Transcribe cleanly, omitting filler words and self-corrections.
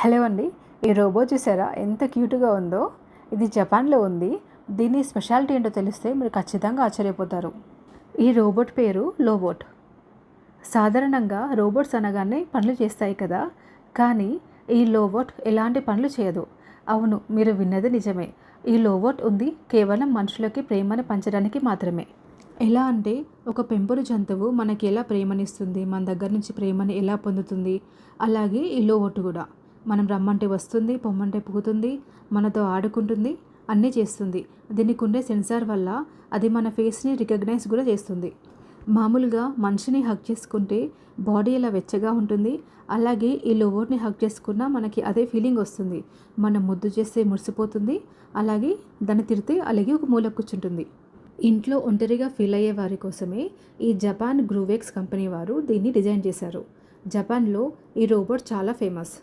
Hello అండి. ఈ robo చూసారా ఎంత క్యూట్గా ఉందో. ఇది జపాన్లో ఉంది. దీని స్పెషాలిటీ ఏంటో తెలిస్తే మీరు ఖచ్చితంగా ఆశ్చర్యపోతారు. ఈ రోబోట్ పేరు లోబోట్. సాధారణంగా రోబోట్స్ అనగానే పనులు చేస్తాయి కదా, కానీ ఈ లోబోట్ ఎలాంటి పనులు చేయదు. అవును, మీరు విన్నది నిజమే. ఈ లోబోట్ ఉంది కేవలం మనుషులకి ప్రేమను పంచడానికి మాత్రమే. ఎలా అంటే, ఒక పెంపుడు జంతువు మనకి ఎలా ప్రేమనిస్తుంది, మన దగ్గర నుంచి ప్రేమని ఎలా పొందుతుంది, అలాగే ఈ లోబోట్ కూడా మనం రమ్మంటే వస్తుంది, పొమ్మంటే పోతుంది, మనతో ఆడుకుంటుంది, అన్నీ చేస్తుంది. దీనికి ఉండే సెన్సార్ వల్ల అది మన ఫేస్ని రికగ్నైజ్ కూడా చేస్తుంది. మామూలుగా మనిషిని హగ్ చేసుకుంటే బాడీ ఎలా వెచ్చగా ఉంటుంది, అలాగే ఈ లోబోట్ని హగ్ చేసుకున్నా మనకి అదే ఫీలింగ్ వస్తుంది. మనం ముద్దు చేస్తే మురిసిపోతుంది, అలాగే దాన్ని తిడితే అలాగే ఒక మూల కూర్చుంటుంది. ఇంట్లో ఒంటరిగా ఫీల్ అయ్యే వారి కోసమే ఈ జపాన్ గ్రూవెక్స్ కంపెనీ వారు దీన్ని డిజైన్ చేశారు. జపాన్లో ఈ రోబోట్ చాలా ఫేమస్.